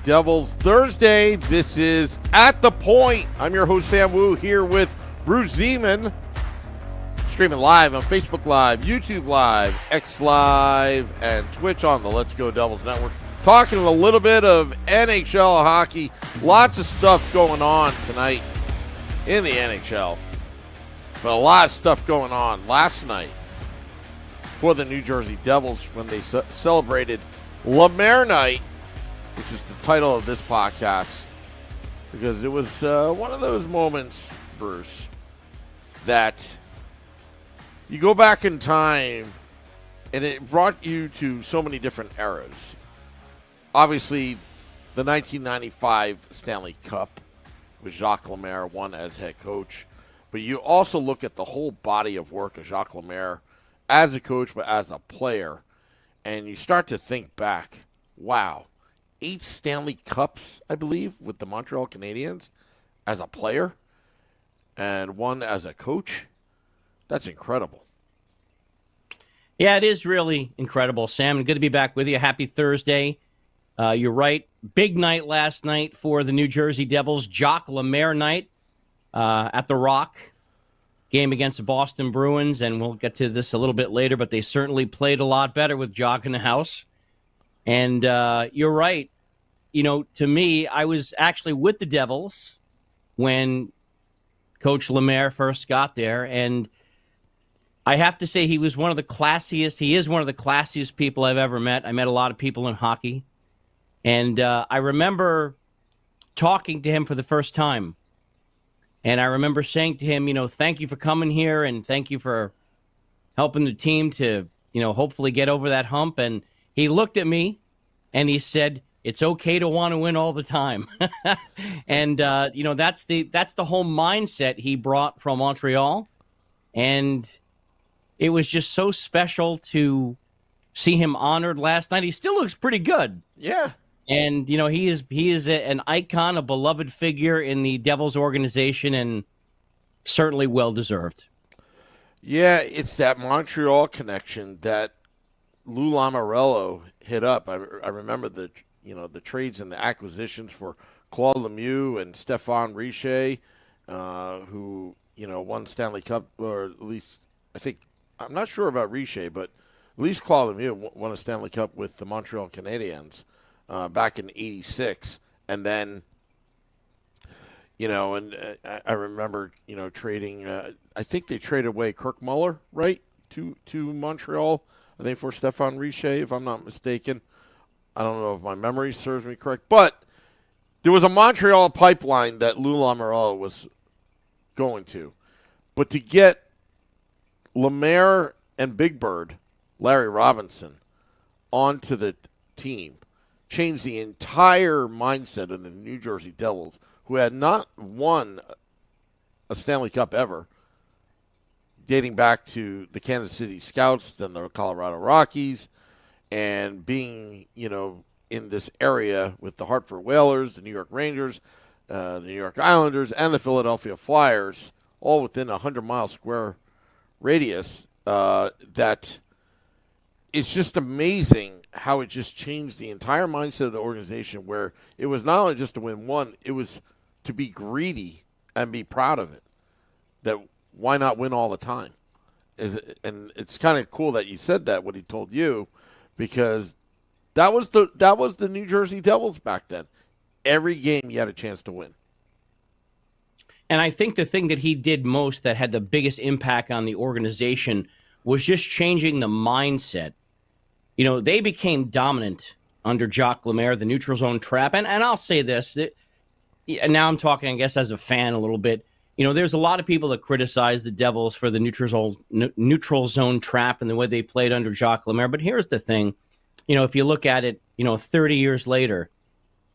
Devils Thursday. This is At the Point. I'm your host, Sam Wu, here with Bruce Zeman. Streaming live on Facebook Live, YouTube Live, X Live, and Twitch on the Let's Go Devils Network. Talking a little bit of NHL hockey. Lots of stuff going on tonight in the NHL. But a lot of stuff going on last night for the New Jersey Devils when they celebrated Lemaire Night, which is the title of this podcast, because it was one of those moments, Bruce, that you go back in time and it brought you to so many different eras. Obviously, the 1995 Stanley Cup with Jacques Lemaire won as head coach, but you also look at the whole body of work of Jacques Lemaire as a coach, but as a player, and you start to think back, wow, 8 Stanley Cups, I believe, with the Montreal Canadiens as a player and 1 as a coach. That's incredible. Yeah, it is really incredible, Sam. And good to be back with you. Happy Thursday. You're right. Big night last night for the New Jersey Devils. Jacques Lemaire night at the Rock. Game against the Boston Bruins, and we'll get to this a little bit later, but they certainly played a lot better with Jacques in the house. And you're right. You know, to me, I was actually with the Devils when Coach Lemaire first got there, and I have to say he was one of the classiest. He is one of the classiest people I've ever met. I met a lot of people in hockey, and I remember talking to him for the first time, and I remember saying to him, you know, thank you for coming here, and thank you for helping the team to, you know, hopefully get over that hump. And he looked at me, and he said, it's okay to want to win all the time. And, you know, that's the whole mindset he brought from Montreal. And it was just so special to see him honored last night. He still looks pretty good. Yeah. And, you know, he is an icon, a beloved figure in the Devils organization, and certainly well-deserved. Yeah, it's that Montreal connection that Lou Lamoriello hit up. I remember the trades and the acquisitions for Claude Lemieux and Stéphane Richer, who, you know, won Stanley Cup, or at least I think, I'm not sure about Richer, but at least Claude Lemieux won a Stanley Cup with the Montreal Canadiens back in '86. And then, you know, and I remember, you know, trading, I think they traded away Kirk Muller, right, to Montreal, I think, for Stéphane Richer, if I'm not mistaken. I don't know if my memory serves me correct, but there was a Montreal pipeline that Lou Lamoriello was going to. But to get Lemaire and Big Bird, Larry Robinson, onto the team changed the entire mindset of the New Jersey Devils, who had not won a Stanley Cup ever, dating back to the Kansas City Scouts, then the Colorado Rockies, and being, you know, in this area with the Hartford Whalers, the New York Rangers, the New York Islanders, and the Philadelphia Flyers, all within a 100-mile square radius, that it's just amazing how it just changed the entire mindset of the organization, where it was not only just to win one, it was to be greedy and be proud of it. That why not win all the time? And it's kind of cool that you said that, what he told you, because that was the New Jersey Devils back then. Every game you had a chance to win. And I think the thing that he did most that had the biggest impact on the organization was just changing the mindset. You know, they became dominant under Jacques Lemaire, the neutral zone trap. And I'll say this, that, and now I'm talking, I guess, as a fan a little bit. You know, there's a lot of people that criticize the Devils for the neutral zone trap and the way they played under Jacques Lemaire. But here's the thing. You know, if you look at it, you know, 30 years later,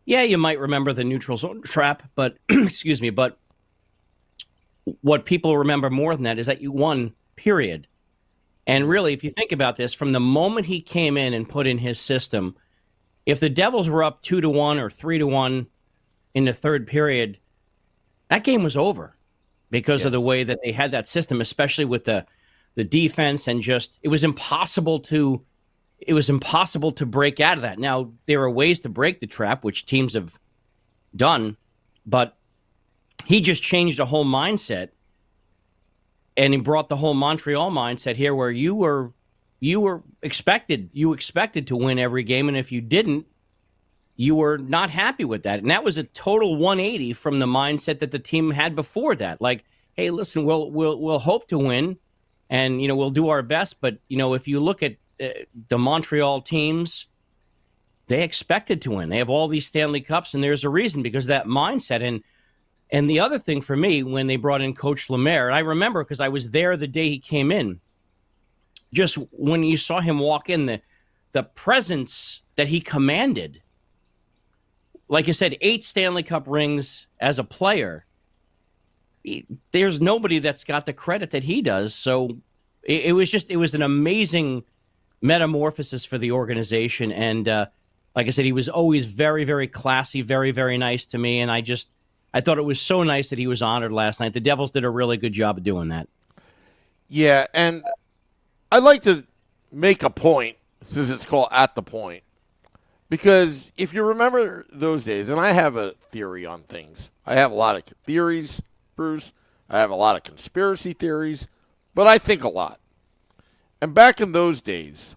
yeah, you might remember the neutral zone trap, but, excuse me, but what people remember more than that is that you won, period. And really, if you think about this, from the moment he came in and put in his system, if the Devils were up 2-1 or 3-1 in the third period, that game was over because of the way that they had that system, especially with the defense, and just it was impossible to it was impossible to break out of that. Now, there are ways to break the trap, which teams have done, but he just changed the whole mindset, and he brought the whole Montreal mindset here, where you expected to win every game, and if you didn't, you were not happy with that. And that was a total 180 from the mindset that the team had before that. Like, hey, listen, we'll hope to win, and we'll do our best, but if you look at the Montreal teams, they expected to win. They have all these Stanley Cups, and there's a reason, because of that mindset. And the other thing for me, when they brought in Coach Lemaire, and I remember because I was there the day he came in, just when you saw him walk in, the presence that he commanded. Like I said, 8 Stanley Cup rings as a player. There's nobody that's got the credit that he does. So it was an amazing metamorphosis for the organization. And like I said, he was always very, very classy, very, very nice to me. And I thought it was so nice that he was honored last night. The Devils did a really good job of doing that. Yeah, and I'd like to make a point, since it's called At the Point, because if you remember those days, and I have a theory on things. I have a lot of theories, Bruce. I have a lot of conspiracy theories, but I think a lot. And back in those days,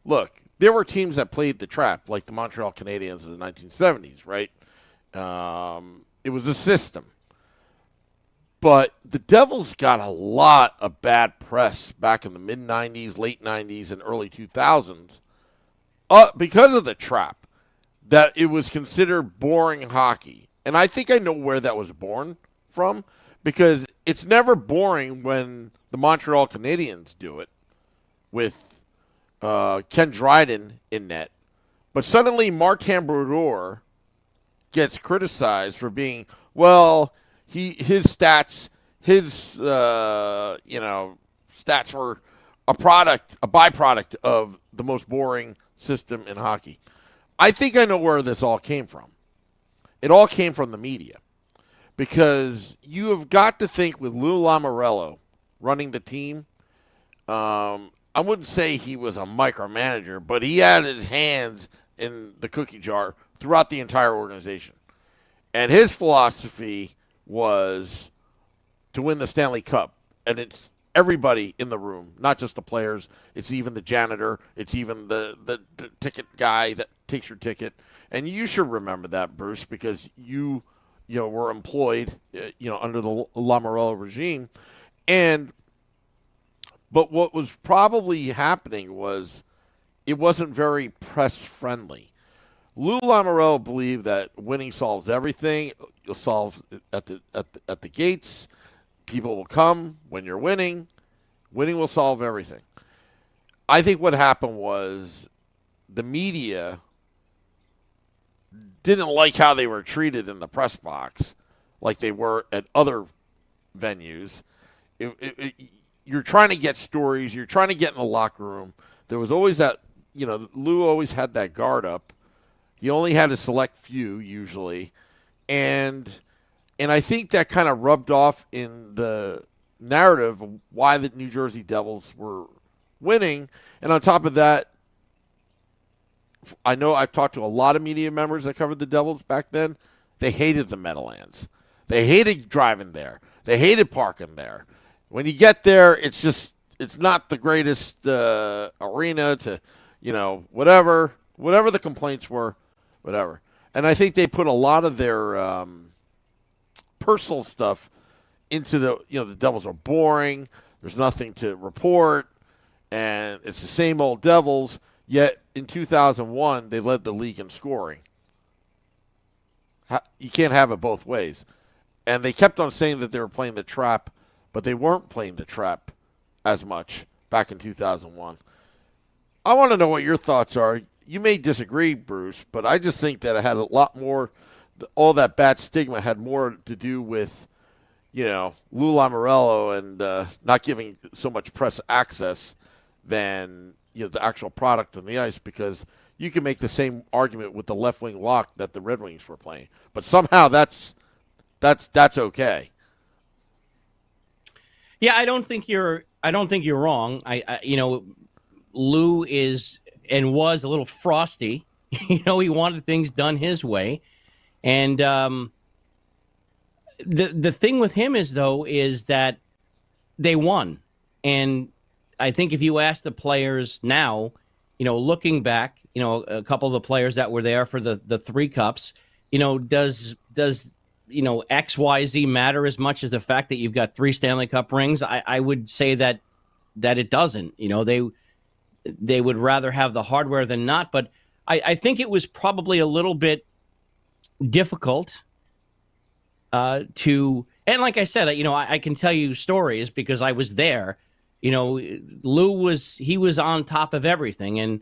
look, there were teams that played the trap, like the Montreal Canadiens in the 1970s, right? It was a system. But the Devils got a lot of bad press back in the mid-'90s, late 90s, and early 2000s because of the trap, that it was considered boring hockey. And I think I know where that was born from, because it's never boring when the Montreal Canadiens do it with Ken Dryden in net. But suddenly Martin Brodeur gets criticized for being, his stats were a byproduct of the most boring system in hockey. I think I know where this all came from. It all came from the media, because you have got to think, with Lou Lamoriello running the team, I wouldn't say he was a micromanager, but he had his hands in the cookie jar throughout the entire organization. And his philosophy was to win the Stanley Cup. And it's everybody in the room, not just the players. It's even the janitor. It's even the ticket guy that takes your ticket. And you should remember that, Bruce, because you were employed under the Lamoriello regime. But what was probably happening was it wasn't very press friendly. Lou Lamoriello believed that winning solves everything. You'll solve at the gates. People will come when you're winning. Winning will solve everything. I think what happened was the media didn't like how they were treated in the press box, like they were at other venues. You're trying to get stories. You're trying to get in the locker room. There was always that, Lou always had that guard up. He only had a select few usually. And I think that kind of rubbed off in the narrative of why the New Jersey Devils were winning. And on top of that, I know I've talked to a lot of media members that covered the Devils back then. They hated the Meadowlands. They hated driving there. They hated parking there. When you get there, it's not the greatest arena to, whatever the complaints were, whatever. And I think they put a lot of their personal stuff into the Devils are boring. There's nothing to report, and it's the same old Devils. Yet in 2001, they led the league in scoring. You can't have it both ways. And they kept on saying that they were playing the trap, but they weren't playing the trap as much back in 2001. I want to know what your thoughts are. You may disagree, Bruce, but I just think that it had a lot more, all that bad stigma had more to do with, Lou Lamoriello and not giving so much press access than, the actual product on the ice, because you can make the same argument with the left wing lock that the Red Wings were playing. But somehow that's okay. Yeah, I don't think you're wrong. Lou is and was a little frosty. He wanted things done his way. And the thing with him is that they won. And I think if you ask the players now, looking back, a couple of the players that were there for the three cups, does XYZ matter as much as the fact that you've got 3 Stanley Cup rings? I would say that it doesn't. They would rather have the hardware than not. But I think it was probably a little bit difficult to, and like I said, I can tell you stories because I was there. Lou was on top of everything, and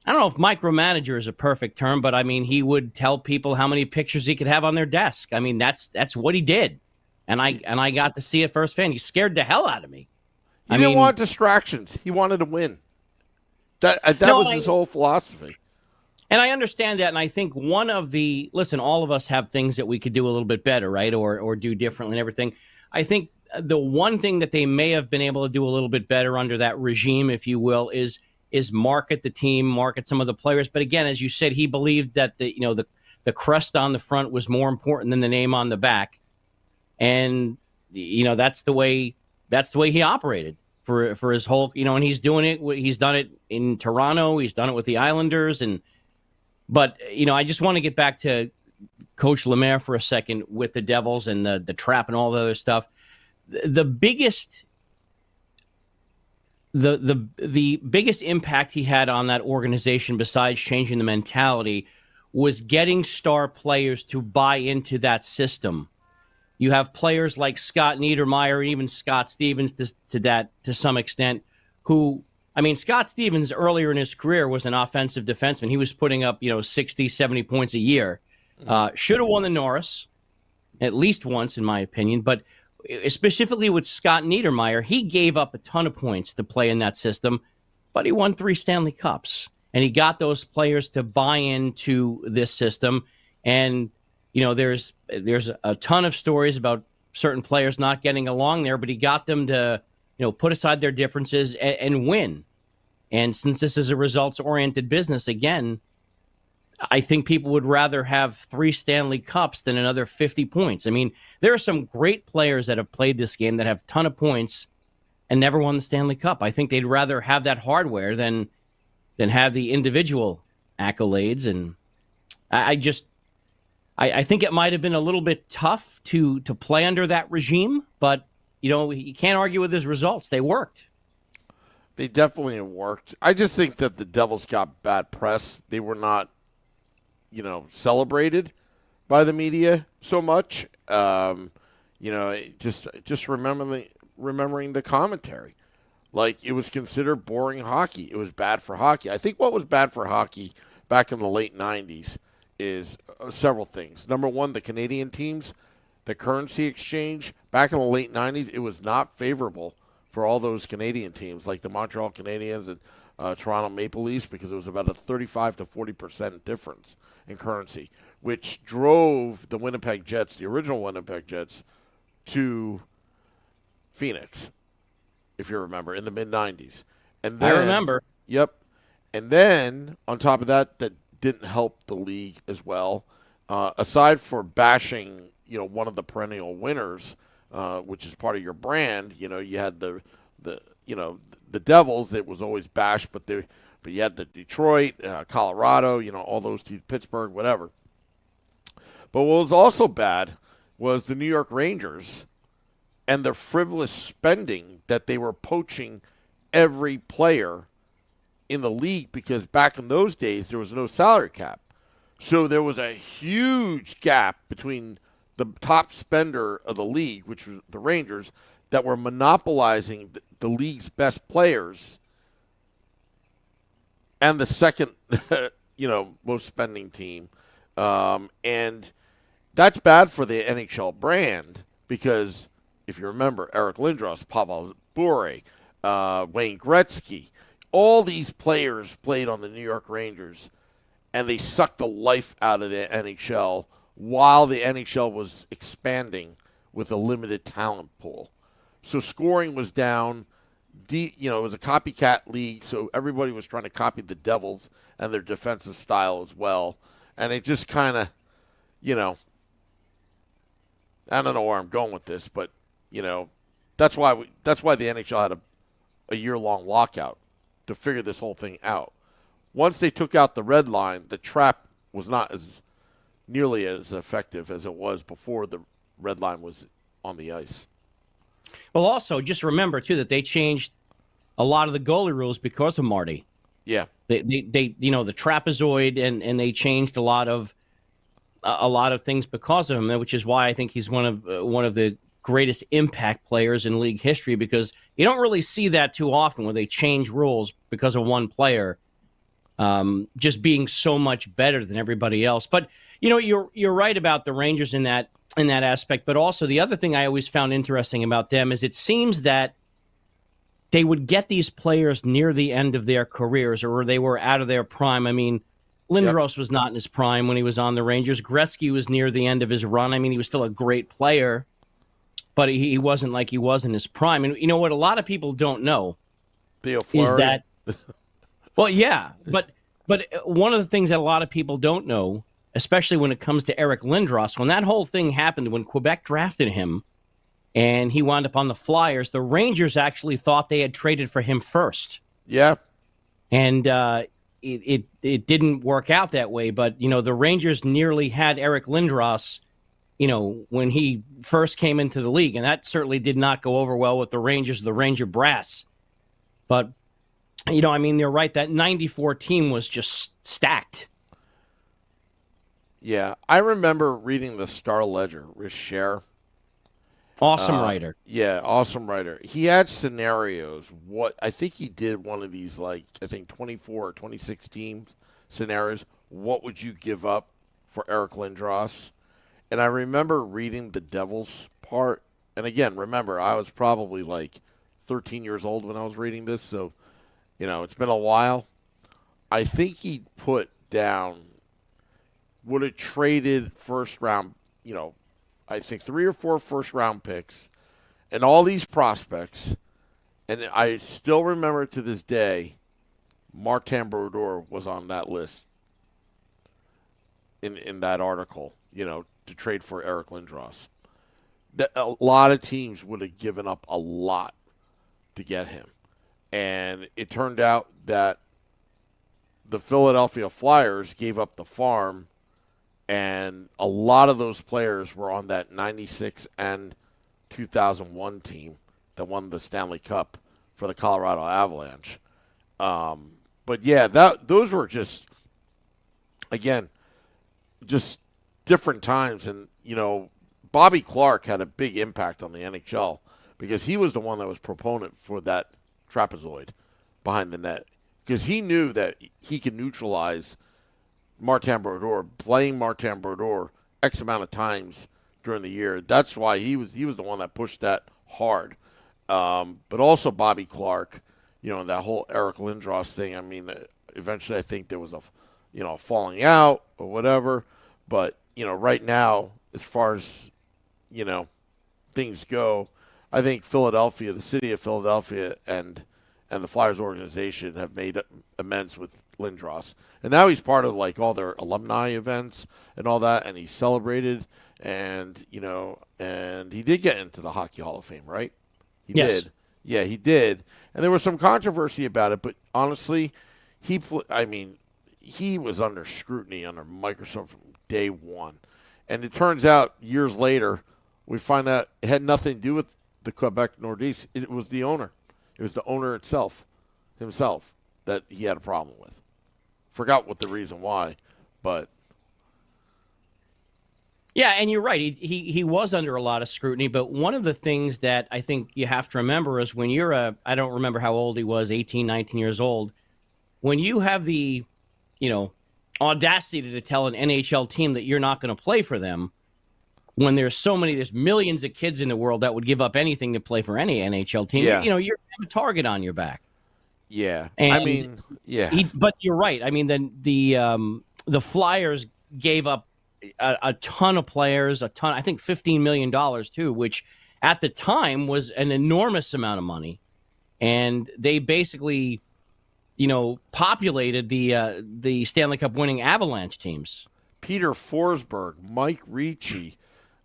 I don't know if micromanager is a perfect term, but I mean, he would tell people how many pictures he could have on their desk. I mean, that's what he did, and I got to see it firsthand. He scared the hell out of me. He didn't want distractions. He wanted to win. That was his whole philosophy. And I understand that, and I think all of us have things that we could do a little bit better, right, or do differently and everything. I think the one thing that they may have been able to do a little bit better under that regime, if you will, is market the team, market some of the players. But again, as you said, he believed that the crest on the front was more important than the name on the back, and that's the way he operated for his whole. And he's doing it. He's done it in Toronto. He's done it with the Islanders, But I just want to get back to Coach Lemaire for a second with the Devils and the trap and all the other stuff. The biggest impact he had on that organization, besides changing the mentality, was getting star players to buy into that system. You have players like Scott Niedermayer and even Scott Stevens to some extent, who. I mean, Scott Stevens earlier in his career was an offensive defenseman. He was putting up, 60, 70 points a year. Should have won the Norris at least once, in my opinion. But specifically with Scott Niedermayer, he gave up a ton of points to play in that system, but he won 3 Stanley Cups. And he got those players to buy into this system. And, there's a ton of stories about certain players not getting along there, but he got them to, put aside their differences and win. And since this is a results-oriented business, again, I think people would rather have 3 Stanley Cups than another 50 points. I mean, there are some great players that have played this game that have a ton of points and never won the Stanley Cup. I think they'd rather have that hardware than have the individual accolades. And I think it might have been a little bit tough to play under that regime, but you can't argue with his results. They worked. They definitely worked. I just think that the Devils got bad press. They were not, celebrated by the media so much. Just remembering the commentary. Like, it was considered boring hockey. It was bad for hockey. I think what was bad for hockey back in the late 90s is several things. Number one, the Canadian teams, the currency exchange. Back in the late 90s, it was not favorable for all those Canadian teams, like the Montreal Canadiens and Toronto Maple Leafs, because it was about a 35 to 40% difference in currency, which drove the Winnipeg Jets, the original Winnipeg Jets, to Phoenix, if you remember, in the mid-90s. And then, I remember. Yep. And then, on top of that, that didn't help the league as well. Aside for bashing, one of the perennial winners, which is part of your brand. You had the Devils that was always bashed, but you had the Detroit, Colorado, all those teams, Pittsburgh, whatever. But what was also bad was the New York Rangers and the frivolous spending that they were poaching every player in the league, because back in those days there was no salary cap. So there was a huge gap between the top spender of the league, which was the Rangers, that were monopolizing the league's best players, and the second, most spending team. And that's bad for the NHL brand, because if you remember, Eric Lindros, Pavel Bure, Wayne Gretzky, all these players played on the New York Rangers, and they sucked the life out of the NHL while the NHL was expanding with a limited talent pool. So scoring was down. it was a copycat league, so everybody was trying to copy the Devils and their defensive style as well. And it just kind of, you know, I don't know where I'm going with this, but that's why the NHL had a year-long lockout to figure this whole thing out. Once they took out the red line, the trap was not as nearly as effective as it was before the red line was on the ice. Well, also, just remember, too, that they changed a lot of the goalie rules because of Marty. Yeah. They the trapezoid, and they changed a lot of things because of him, which is why I think he's one of the greatest impact players in league history, because you don't really see that too often where they change rules because of one player just being so much better than everybody else. But, you're right about the Rangers in that aspect. But also the other thing I always found interesting about them is it seems that they would get these players near the end of their careers, or they were out of their prime. I mean, Lindros was not in his prime when he was on the Rangers. Gretzky was near the end of his run. I mean, he was still a great player, but he wasn't like he was in his prime. And you know what a lot of people don't know is that, well, yeah, but one of the things that a lot of people don't know, especially when it comes to Eric Lindros, when that whole thing happened, when Quebec drafted him and he wound up on the Flyers, the Rangers actually thought they had traded for him first. Yeah. And it didn't work out that way. But, the Rangers nearly had Eric Lindros, when he first came into the league. And that certainly did not go over well with the Rangers, the Ranger brass. But, you're right. That 94 team was just stacked. Yeah, I remember reading the Star Ledger, Richer. Awesome writer. Yeah, awesome writer. He had scenarios. I think he did one of these, 24 or 26 teams scenarios. What would you give up for Eric Lindros? And I remember reading the Devils part. And again, remember, I was probably 13 years old when I was reading this, so it's been a while. I think he put down, would have traded first round, I think 3 or 4 first round picks and all these prospects. And I still remember to this day, Martin Brodeur was on that list in that article, to trade for Eric Lindros. A lot of teams would have given up a lot to get him. And it turned out that the Philadelphia Flyers gave up the farm, and a lot of those players were on that 96 and 2001 team that won the Stanley Cup for the Colorado Avalanche. But yeah, those were just different times. And, Bobby Clark had a big impact on the NHL because he was the one that was proponent for that trapezoid behind the net, because he knew that he could neutralize Martin Brodeur, playing Martin Brodeur X amount of times during the year. That's why he was the one that pushed that hard. But also Bobby Clark, and that whole Eric Lindros thing. I mean, eventually I think there was a falling out or whatever. But, right now, as far as, things go, I think Philadelphia, the city of Philadelphia, and the Flyers organization have made amends with Lindros. And now he's part of all their alumni events and all that, and he's celebrated, and and he did get into the Hockey Hall of Fame, right? He did. Yeah, he did. And there was some controversy about it, but honestly, he was under scrutiny, under microscope from day one. And it turns out years later, we find out it had nothing to do with the Quebec Nordiques. It was the owner. It was the owner himself that he had a problem with. Forgot what the reason why, but yeah, and you're right. He was under a lot of scrutiny, but one of the things that I think you have to remember is when you're I don't remember how old he was, 18, 19 years old, when you have the, audacity to tell an NHL team that you're not going to play for them, when there's millions of kids in the world that would give up anything to play for any NHL team, yeah. You're a target on your back. Yeah. And yeah. But you're right. I mean, then the Flyers gave up a ton of players, I think $15 million too, which at the time was an enormous amount of money. and they basically, populated the Stanley Cup winning Avalanche teams. Peter Forsberg, Mike Ricci.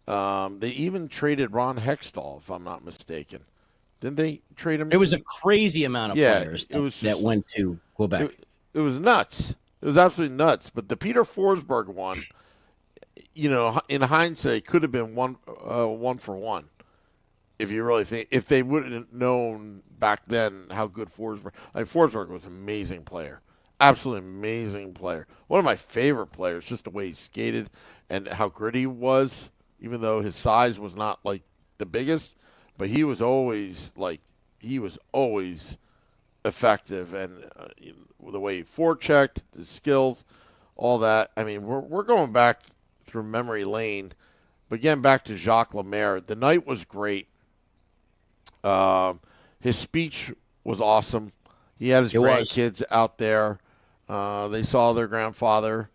They even traded Ron Hextall, if I'm not mistaken. Didn't they trade him? It was a crazy amount of players that went to Quebec. It was nuts. It was absolutely nuts. But the Peter Forsberg one, in hindsight, could have been one for one. If you really think, if they wouldn't have known back then how good Forsberg was an amazing player. Absolutely amazing player. One of my favorite players, just the way he skated and how gritty he was, even though his size was not like the biggest, but he was always effective, and the way he forechecked, his skills, all that. I mean, we're going back through memory lane, but getting back to Jacques Lemaire, the night was great. His speech was awesome. He had his grandkids out there. They saw their grandfather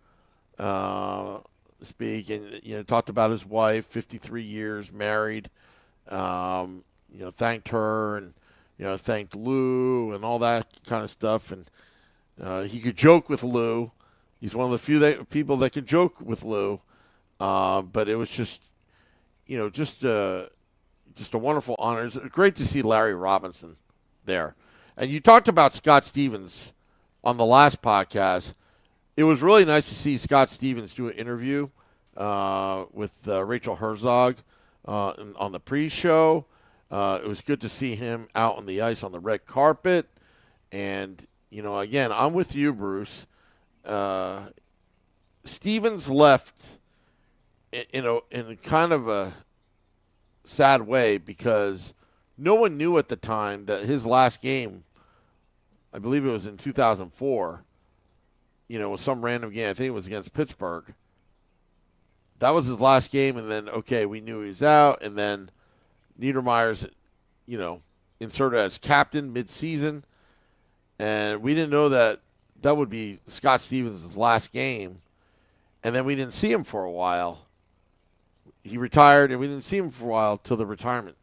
speak, and talked about his wife, 53 years married. Thanked her, and thanked Lou and all that kind of stuff. And he could joke with Lou. He's one of the few people that can joke with Lou. But it was just a wonderful honor. It's great to see Larry Robinson there. And you talked about Scott Stevens on the last podcast. It was really nice to see Scott Stevens do an interview with Rachel Herzog on the pre-show. It was good to see him out on the ice on the red carpet. And, again, I'm with you, Bruce. Stevens left in kind of a sad way, because no one knew at the time that his last game, I believe it was in 2004, was some random game. I think it was against Pittsburgh. That was his last game, and then, we knew he was out, and then Niedermayer's, inserted as captain mid-season, and we didn't know that would be Scott Stevens' last game, and then we didn't see him for a while. He retired, and we didn't see him for a while till the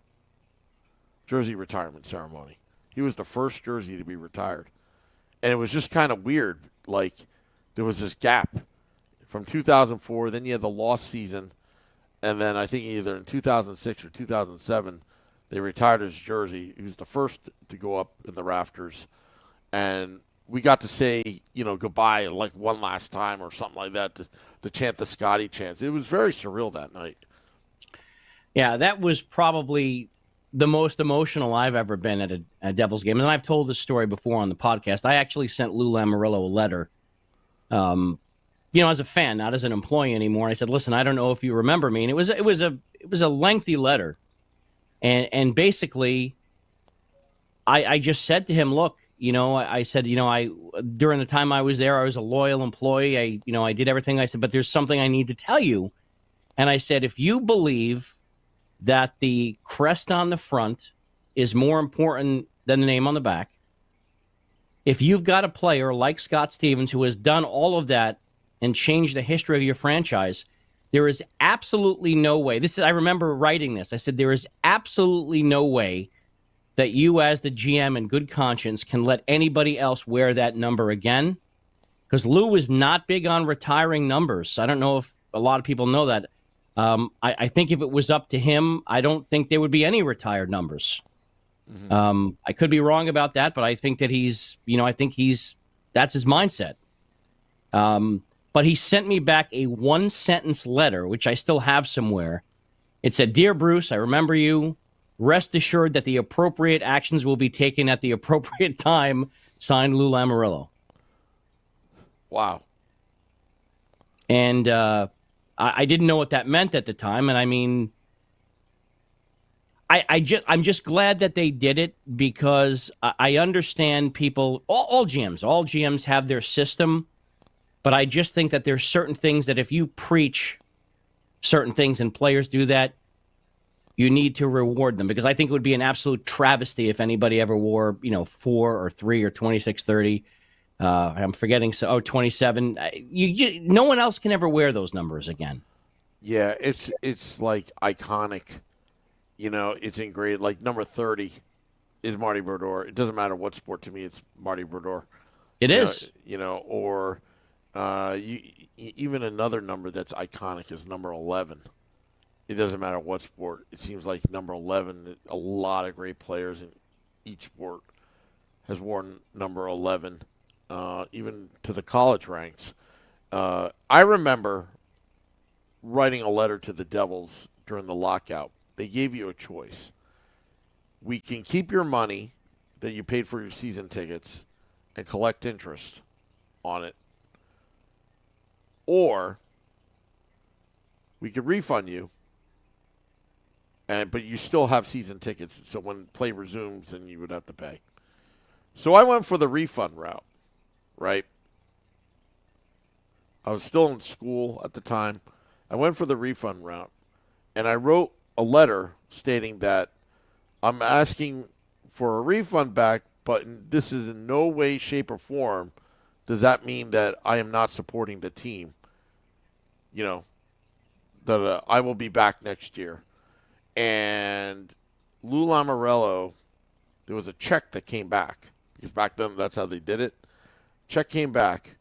jersey retirement ceremony. He was the first jersey to be retired, and it was just kind of weird. Like, there was this gap from 2004, then you had the lost season, and then I think either in 2006 or 2007, they retired his jersey. He was the first to go up in the rafters, and we got to say, goodbye like one last time or something like that to chant the Scotty chants. It was very surreal that night. Yeah, that was probably the most emotional I've ever been at a Devils game. And I've told this story before on the podcast. I actually sent Lou Lamoriello a letter, as a fan, not as an employee anymore. I said, "Listen, I don't know if you remember me." And it was a lengthy letter, and basically, I just said to him, "Look, I said, during the time I was there, I was a loyal employee. I did everything." I said, "But there's something I need to tell you." And I said, "If you believe that the crest on the front is more important than the name on the back, if you've got a player like Scott Stevens who has done all of that and changed the history of your franchise, there is absolutely no way." I remember writing this. I said, "There is absolutely no way that you as the GM in good conscience can let anybody else wear that number again." Because Lou is not big on retiring numbers. I don't know if a lot of people know that. I think if it was up to him, I don't think there would be any retired numbers. Mm-hmm. I could be wrong about that, but I think that that's his mindset. But he sent me back a one-sentence letter, which I still have somewhere. It said, "Dear Bruce, I remember you. Rest assured that the appropriate actions will be taken at the appropriate time. Signed, Lou Lamoriello." Wow. And I didn't know what that meant at the time, and I mean, I'm just glad that they did it, because I understand people. All GMs have their system, but I just think that there's certain things that if you preach certain things and players do that, you need to reward them, because I think it would be an absolute travesty if anybody ever wore 4 or 3 or 26-30. I'm forgetting. 27. No one else can ever wear those numbers again. Yeah, it's like iconic. It's engraved, like number 30 is Marty Brodeur. It doesn't matter what sport to me. It's Marty Brodeur. It is. Or even another number that's iconic is number 11. It doesn't matter what sport. It seems like number 11, a lot of great players in each sport has worn number 11, even to the college ranks. I remember writing a letter to the Devils during the lockout. They gave you a choice. We can keep your money that you paid for your season tickets and collect interest on it, or we could refund you, but you still have season tickets. So when play resumes, then you would have to pay. So I went for the refund route, right? I was still in school at the time. I went for the refund route, and I wrote a letter stating that I'm asking for a refund back, but this is in no way, shape, or form does that mean that I am not supporting the team. That I will be back next year. And Lou Lamoriello, there was a check that came back, because back then that's how they did it. Check came back,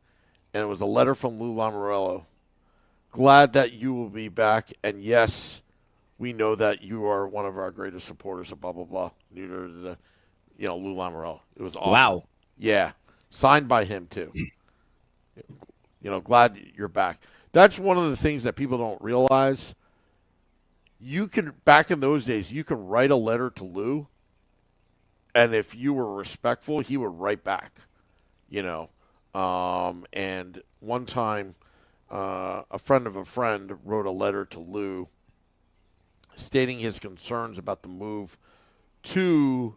and it was a letter from Lou Lamoriello. Glad that you will be back, and yes, we know that you are one of our greatest supporters of blah, blah, blah. Lou Lamoriello. It was awesome. Wow. Yeah. Signed by him, too. Glad you're back. That's one of the things that people don't realize. Back in those days, you could write a letter to Lou, and if you were respectful, he would write back. And one time, a friend of a friend wrote a letter to Lou stating his concerns about the move to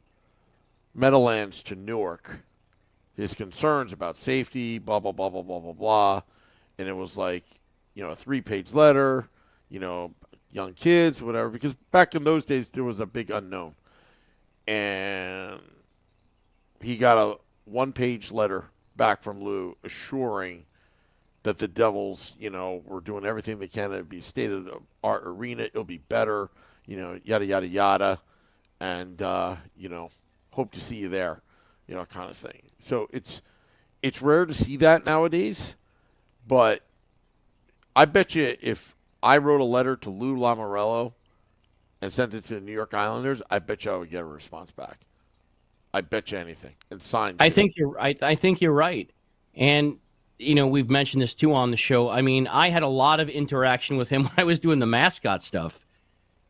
Meadowlands to Newark, his concerns about safety, blah, blah, blah, blah, blah, blah, blah. And it was like, a 3-page letter, young kids, whatever, because back in those days, there was a big unknown. And he got a 1-page letter back from Lou assuring that the Devils, were doing everything they can to be state-of-the-art arena. It'll be better, yada, yada, yada. And, hope to see you there, kind of thing. So it's rare to see that nowadays, but I bet you if I wrote a letter to Lou Lamoriello and sent it to the New York Islanders, I bet you I would get a response back. I bet you anything. And signed. I think you're right. And we've mentioned this too on the show. I mean, I had a lot of interaction with him when I was doing the mascot stuff.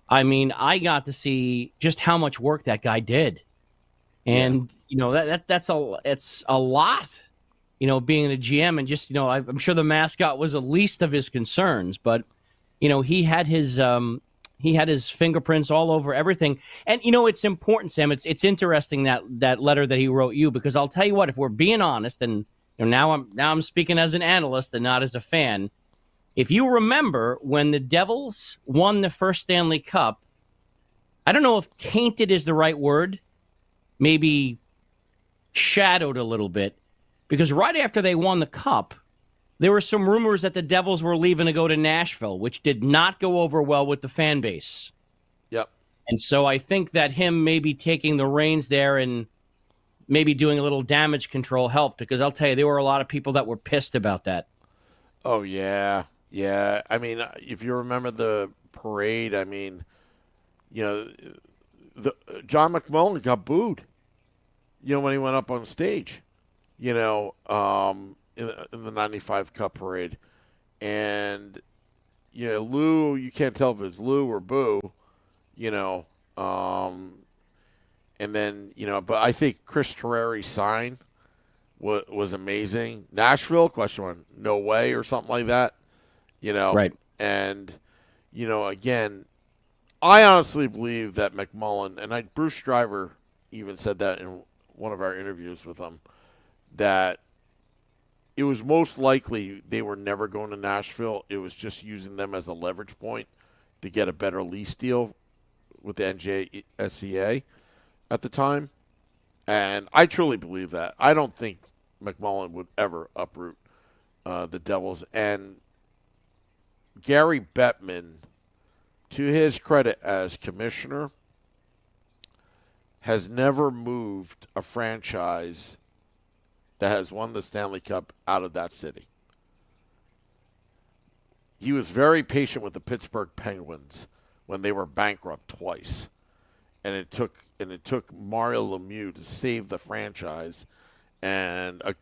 I mean, I got to see just how much work that guy did. And, it's a lot, being a GM and just, I'm sure the mascot was the least of his concerns, but, he had his fingerprints all over everything. And, it's important, Sam. It's interesting that letter that he wrote you, because I'll tell you what, if we're being honest, and now I'm speaking as an analyst and not as a fan. If you remember when the Devils won the first Stanley Cup, I don't know if tainted is the right word, maybe shadowed a little bit, because right after they won the Cup, there were some rumors that the Devils were leaving to go to Nashville, which did not go over well with the fan base. Yep. And so I think that him maybe taking the reins there and maybe doing a little damage control helped, because I'll tell you, there were a lot of people that were pissed about that. Oh, yeah. Yeah. I mean, if you remember the parade, I mean, John McMullen got booed, when he went up on stage, in the 95 Cup parade. And, Lou, you can't tell if it's Lou or Boo, and then, but I think Chris Terreri's sign was amazing. Nashville, question one, no way, or something like that, Right. And, again, I honestly believe that McMullen, and Bruce Driver even said that in one of our interviews with him, that it was most likely they were never going to Nashville. It was just using them as a leverage point to get a better lease deal with the NJSCA at the time. And I truly believe that. I don't think McMullen would ever uproot the Devils. And Gary Bettman, to his credit as commissioner, has never moved a franchise that has won the Stanley Cup out of that city. He was very patient with the Pittsburgh Penguins when they were bankrupt twice. And it took Mario Lemieux to save the franchise and a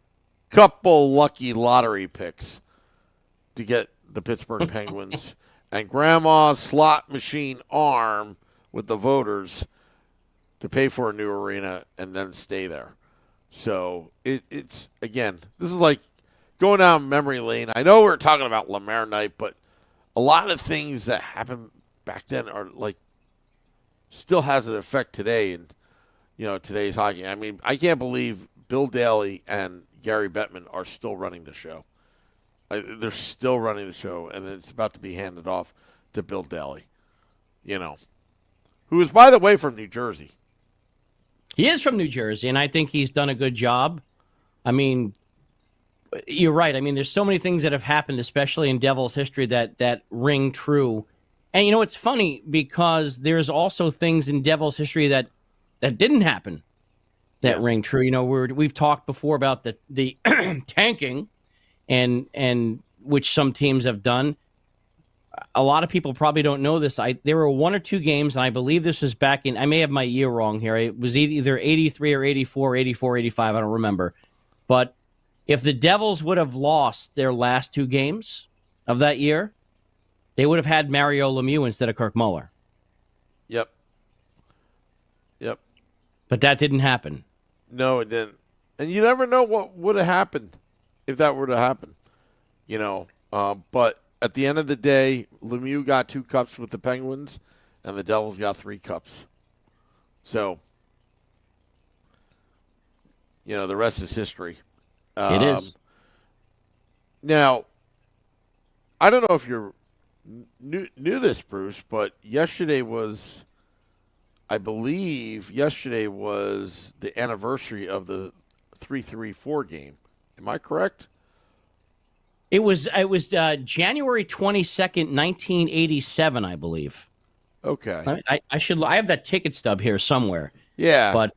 couple lucky lottery picks to get the Pittsburgh Penguins and Grandma's slot machine arm with the voters to pay for a new arena and then stay there. So it's again, this is like going down memory lane. I know we're talking about Lemaire night, but a lot of things that happened back then are like still has an effect today in today's hockey. I mean, I can't believe Bill Daly and Gary Bettman are still running the show. They're still running the show, and it's about to be handed off to Bill Daly, who is, by the way, from New Jersey. He is from New Jersey, and I think he's done a good job. I mean, you're right. I mean, there's so many things that have happened, especially in Devils history, that ring true. And, it's funny because there's also things in Devils history that didn't happen that ring true. We've talked before about the tanking and which some teams have done. A lot of people probably don't know this. There were one or two games, and I believe this was back in, I may have my year wrong here. It was either 83 or 84, 85, I don't remember. But if the Devils would have lost their last two games of that year, they would have had Mario Lemieux instead of Kirk Muller. Yep. But that didn't happen. No, it didn't. And you never know what would have happened if that were to happen. But at the end of the day, Lemieux got 2 cups with the Penguins, and the Devils got 3 cups. So, the rest is history. It is. Now, I don't know if you're knew this, Bruce, but I believe yesterday was the anniversary of the 3-3-4 game. Am I correct? It was January 22nd, 1987, I believe. Okay. I have that ticket stub here somewhere. Yeah. But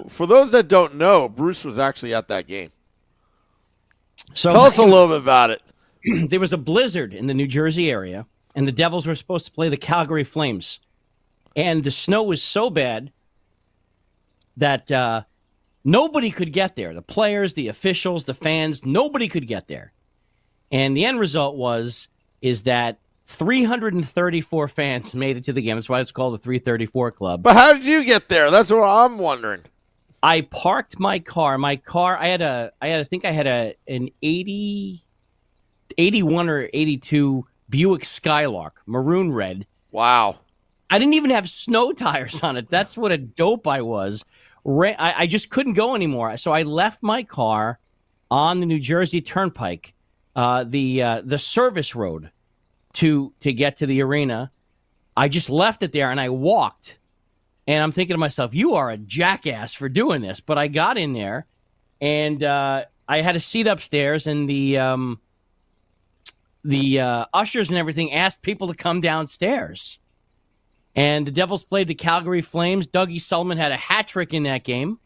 for those that don't know, Bruce was actually at that game. So tell us a little bit about it. There was a blizzard in the New Jersey area, and the Devils were supposed to play the Calgary Flames. And the snow was so bad that nobody could get there. The players, the officials, the fans, nobody could get there. And the end result is that 334 fans made it to the game. That's why it's called the 334 Club. But how did you get there? That's what I'm wondering. I parked my car. I think I had an 81 or 82 Buick Skylark, maroon red. Wow. I didn't even have snow tires on it. That's what a dope I was. I just couldn't go anymore. So I left my car on the New Jersey Turnpike, the service road to get to the arena. I just left it there and I walked. And I'm thinking to myself, you are a jackass for doing this. But I got in there and I had a seat upstairs, and the ushers and everything asked people to come downstairs. And the Devils played the Calgary Flames. Dougie Sullivan had a hat trick in that game.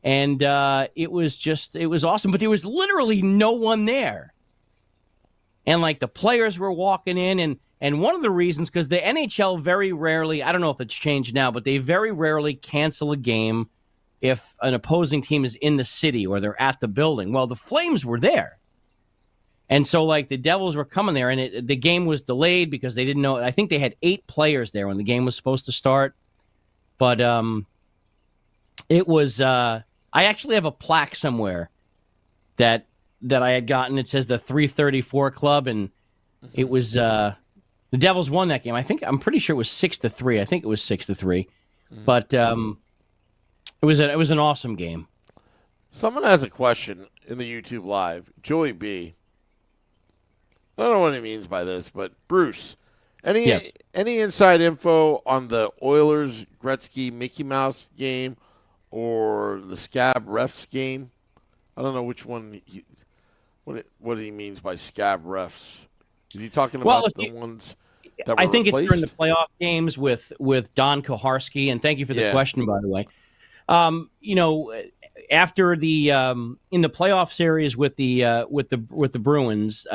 And it was awesome. But there was literally no one there. And like the players were walking in, and one of the reasons, because the NHL very rarely, I don't know if it's changed now, but they very rarely cancel a game if an opposing team is in the city or they're at the building. Well, the Flames were there. And so, like, the Devils were coming there, and the game was delayed because they didn't know. I think they had 8 players there when the game was supposed to start. But it was I actually have a plaque somewhere that I had gotten. It says the 334 Club, and it was the Devils won that game. I'm pretty sure it was 6-3. I think it was 6-3. But it was an awesome game. Someone has a question in the YouTube Live. Joey B. I don't know what he means by this, but Bruce, any inside info on the Oilers Gretzky Mickey Mouse game or the Scab Refs game? I don't know which one. What he means by Scab Refs? Is he talking about the ones that were I think replaced? It's during the playoff games with Don Koharski, and thank you for the question, by the way. You know, after the in the playoff series with the Bruins,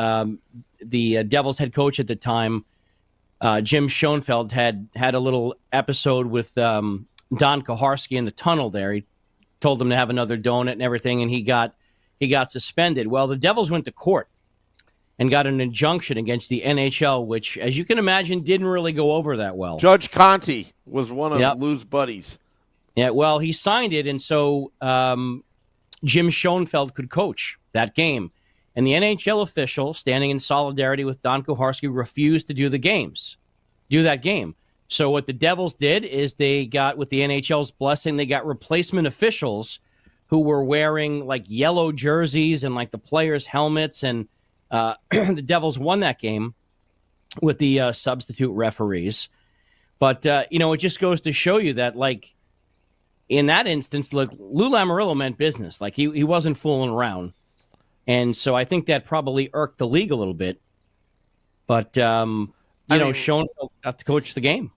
the Devils head coach at the time, Jim Schoenfeld, had a little episode with Don Koharski in the tunnel there. He told him to have another donut and everything, and he got suspended. Well, the Devils went to court and got an injunction against the NHL, which, as you can imagine, didn't really go over that well. Judge Conte was one of Lou's buddies. Yeah, well, he signed it, and so Jim Schoenfeld could coach that game. And the NHL official, standing in solidarity with Don Koharski, refused to do that game. So what the Devils did is they got, with the NHL's blessing, they got replacement officials who were wearing like yellow jerseys and like the players' helmets, and the Devils won that game with the substitute referees. But, it just goes to show you that, like, in that instance, look, Lou Lamoriello meant business. Like, he wasn't fooling around. And so I think that probably irked the league a little bit. But, Schoenfeld got to coach the game.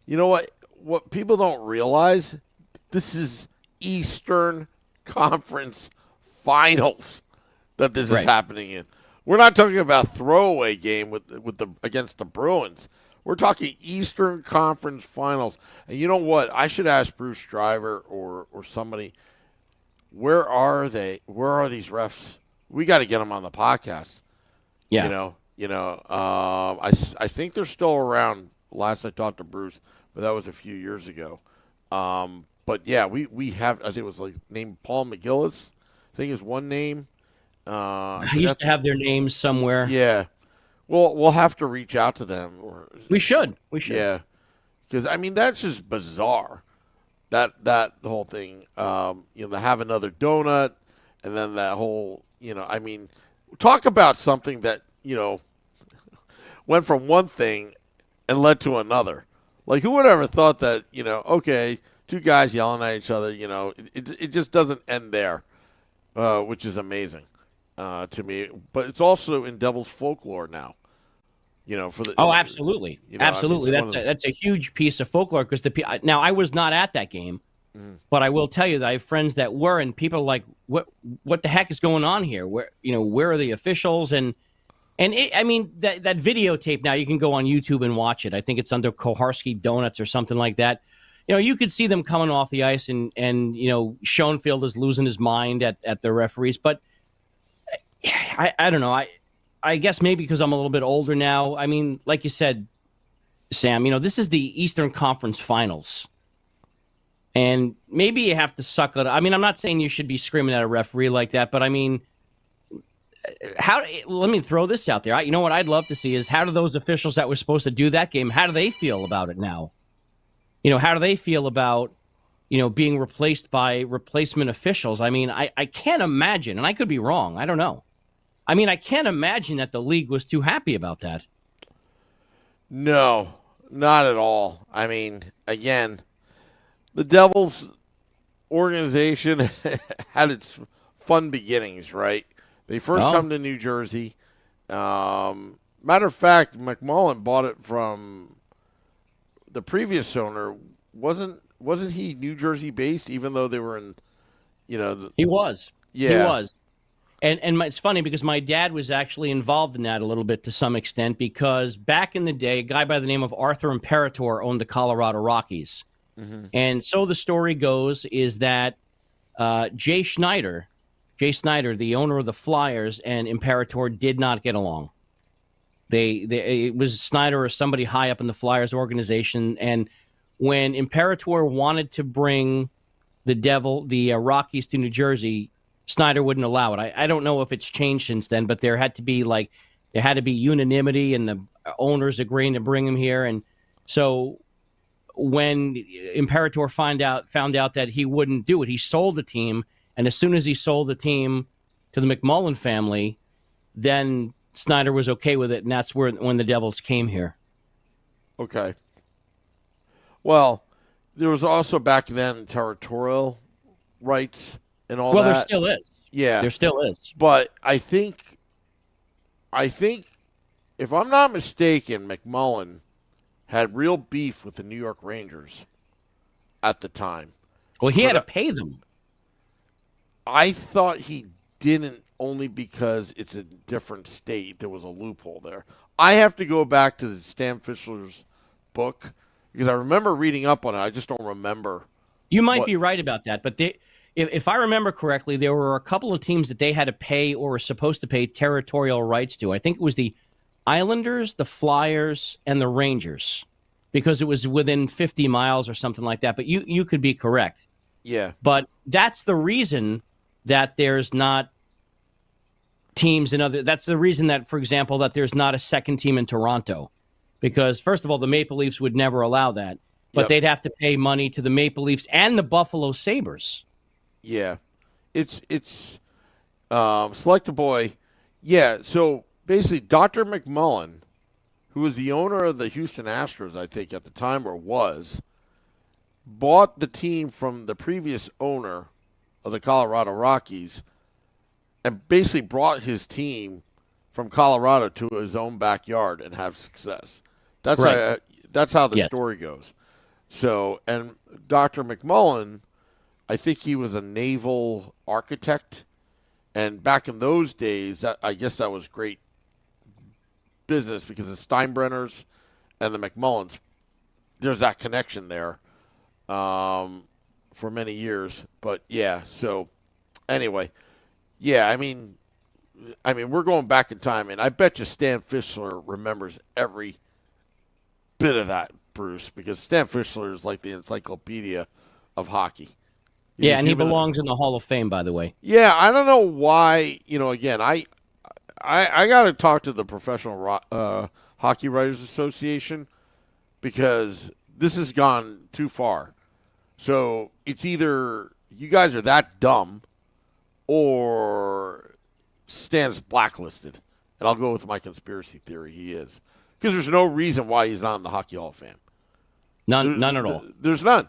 You know what? What people don't realize, this is Eastern Conference Finals that this is happening in. We're not talking about throwaway game against the Bruins. We're talking Eastern Conference Finals. And you know what? I should ask Bruce Driver or somebody, where are they? Where are these refs? We got to get them on the podcast. Yeah. I think they're still around. Last I talked to Bruce, but that was a few years ago. But yeah, we have, I think it was like named Paul McGillis. I think is one name. I used to have their names somewhere. Yeah. Well, we'll have to reach out to them. We should. Yeah. Because, I mean, that's just bizarre. That whole thing. To have another donut, and then that whole, I mean, talk about something that, went from one thing and led to another. Like, who would ever thought that, okay, two guys yelling at each other, it just doesn't end there, which is amazing to me. But it's also in Devil's folklore now, for the. Oh, absolutely. Absolutely. I mean, that's a huge piece of folklore, because now I was not at that game, but I will tell you that I have friends that were, and people are like, what the heck is going on here? Where are the officials? And that videotape, now you can go on YouTube and watch it. I think it's under Koharski Donuts or something like that. You could see them coming off the ice, and Schoenfeld is losing his mind at the referees. But I don't know. I guess maybe because I'm a little bit older now. I mean, like you said, Sam, this is the Eastern Conference Finals. And maybe you have to suck it. I mean, I'm not saying you should be screaming at a referee like that, but I mean, let me throw this out there. You know what I'd love to see is, how do those officials that were supposed to do that game, how do they feel about it now? How do they feel about, being replaced by replacement officials? I mean, I can't imagine, and I could be wrong. I don't know. I mean, I can't imagine that the league was too happy about that. No, not at all. I mean, again, the Devils organization had its fun beginnings, right? They first come to New Jersey. Matter of fact, McMullen bought it from the previous owner. Wasn't he New Jersey based? Even though they were in, he was. Yeah, he was. And it's funny because my dad was actually involved in that a little bit to some extent, because back in the day, a guy by the name of Arthur Imperator owned the Colorado Rockies. Mm-hmm. And so the story goes is that Jay Snyder, the owner of the Flyers, and Imperator did not get along. It was Snyder or somebody high up in the Flyers organization, and when Imperator wanted to bring the Rockies to New Jersey, Snyder wouldn't allow it. I don't know if it's changed since then, but there had to be unanimity, and the owners agreeing to bring him here. And so when Imperator found out that he wouldn't do it, he sold the team. And as soon as he sold the team to the McMullen family, then Snyder was okay with it, and that's when the Devils came here. Okay. Well, there was also back then territorial rights and all that. Well, there still is. Yeah. There still is. But I think, if I'm not mistaken, McMullen had real beef with the New York Rangers at the time. Well, he But had to pay them. I thought he didn't, only because it's a different state. There was a loophole there. I have to go back to Stan Fischler's book because I remember reading up on it. I just don't remember. You might be right about that, but if I remember correctly, there were a couple of teams that they had to pay or were supposed to pay territorial rights to. I think it was the Islanders, the Flyers, and the Rangers, because it was within 50 miles or something like that. But you could be correct. Yeah. But that's the reason that there's not teams in other. That's the reason that, for example, that there's not a second team in Toronto, because first of all, the Maple Leafs would never allow that, but they'd have to pay money to the Maple Leafs and the Buffalo Sabres. Yeah, it's Select a Boy. Yeah, so basically, Dr. McMullen, who was the owner of the Houston Astros, I think at the time, or was, bought the team from the previous owner of the Colorado Rockies, and basically brought his team from Colorado to his own backyard and have success. That's Right. that's how the story goes. So, and Dr. McMullen, I think he was a naval architect, and back in those days, I guess that was great business because the Steinbrenners and the McMullens, there's that connection there for many years. But yeah, so anyway, yeah, I mean, we're going back in time, and I bet you Stan Fischler remembers every bit of that, Bruce, because Stan Fischler is like the encyclopedia of hockey. Yeah, and he belongs in the Hall of Fame, by the way. Yeah, I don't know why. Again, I got to talk to the Professional Hockey Writers Association because this has gone too far. So it's either you guys are that dumb or Stan's blacklisted. And I'll go with my conspiracy theory. He is. Because there's no reason why he's not in the Hockey Hall of Fame. None at all. There's none.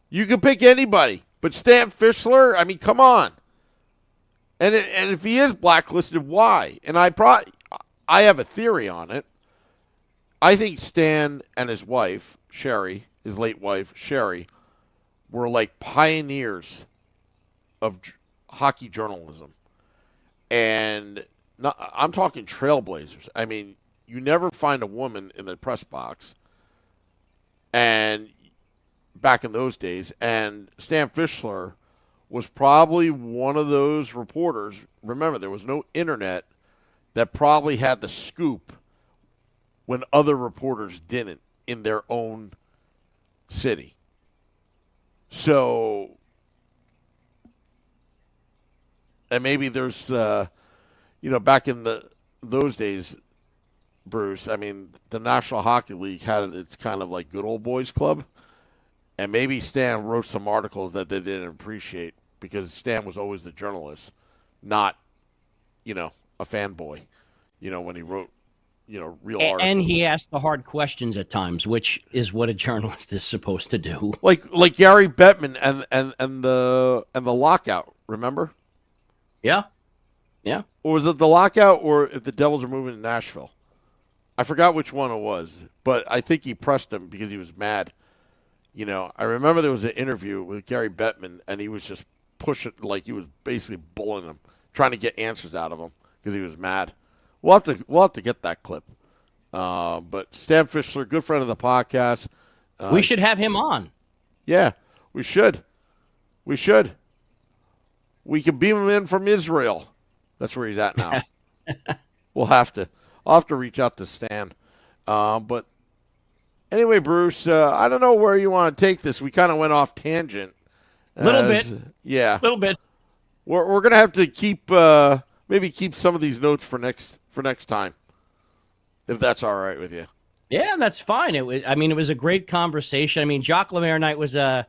You can pick anybody. But Stan Fischler, I mean, come on. And if he is blacklisted, why? And I have a theory on it. I think Stan and his wife, Sherry, his late wife, Sherry, were like pioneers of hockey journalism. And I'm talking trailblazers. I mean, you never find a woman in the press box. And back in those days, and Stan Fischler was probably one of those reporters. Remember, there was no internet, that probably had the scoop when other reporters didn't in their own city. So, and maybe there's, back in those days, Bruce, I mean, the National Hockey League had its kind of like good old boys club. And maybe Stan wrote some articles that they didn't appreciate because Stan was always the journalist, not, a fanboy, when he wrote, real articles. And he asked the hard questions at times, which is what a journalist is supposed to do. Like Gary Bettman and the lockout, remember? Yeah. Yeah. Or was it the lockout or if the Devils are moving to Nashville? I forgot which one it was, but I think he pressed him because he was mad. I remember there was an interview with Gary Bettman, and he was just pushing, like he was basically bullying him, trying to get answers out of him because he was mad. We'll have to get that clip. But Stan Fischler, good friend of the podcast. We should have him on. Yeah, we should. We can beam him in from Israel. That's where he's at now. I'll have to reach out to Stan. But anyway, Bruce, I don't know where you want to take this. We kind of went off tangent. Little bit. Yeah. Little bit. We're going to have to keep some of these notes for next time, if that's all right with you. Yeah, that's fine. It was a great conversation. I mean, Jacques Lemaire night was a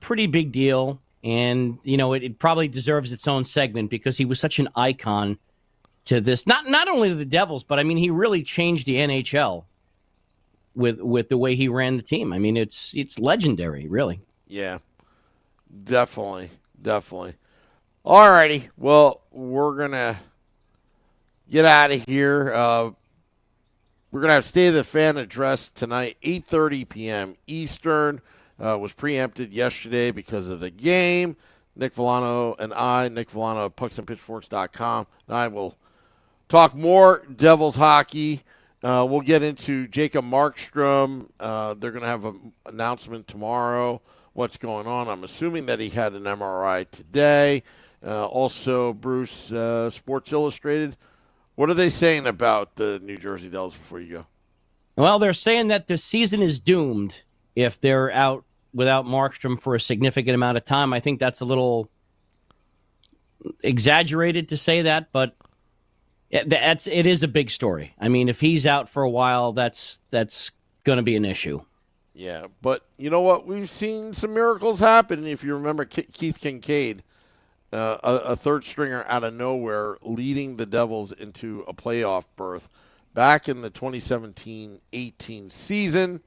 pretty big deal, and it probably deserves its own segment because he was such an icon to this. Not only to the Devils, but I mean, he really changed the NHL with the way he ran the team. I mean, it's legendary, really. Yeah, definitely. All righty. Well, we're going to get out of here. We're going to have State of the Fan address tonight, 8:30 p.m. Eastern. was preempted yesterday because of the game. Nick Villano and I, Nick Villano of pucksandpitchforks.com, and I will talk more Devils hockey. We'll get into Jacob Markstrom. They're going to have an announcement tomorrow. What's going on? I'm assuming that he had an MRI today. Also, Bruce, Sports Illustrated. What are they saying about the New Jersey Devils before you go? Well, they're saying that the season is doomed if they're out without Markstrom for a significant amount of time. I think that's a little exaggerated to say that, but it is a big story. I mean, if he's out for a while, that's going to be an issue. Yeah, but you know what? We've seen some miracles happen. If you remember Keith Kincaid, a third stringer out of nowhere, leading the Devils into a playoff berth back in the 2017-18 season.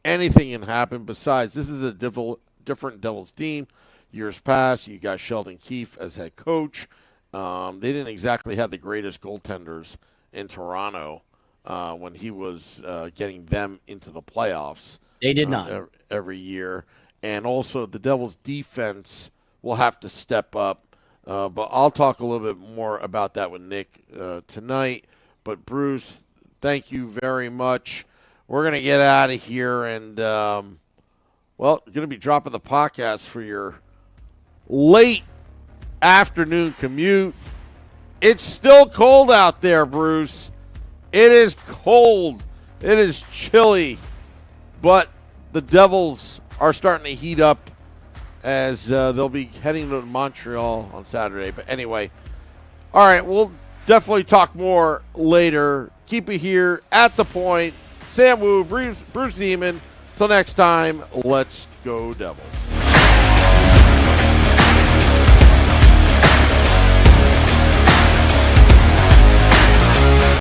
Anything can happen. Besides, this is a different Devils team. Years past, you got Sheldon Keefe as head coach. They didn't exactly have the greatest goaltenders in Toronto when he was getting them into the playoffs. They did not. Every year. And also the Devils' defense will have to step up. But I'll talk a little bit more about that with Nick tonight. But, Bruce, thank you very much. We're going to get out of here and, going to be dropping the podcast for your late afternoon commute. It's still cold out there, Bruce. It is cold. It is chilly. But the Devils are starting to heat up as they'll be heading to Montreal on Saturday. But anyway, all right, we'll definitely talk more later. Keep it here at The Point. Sam Wu, Bruce Zeman. Till next time, let's go Devils.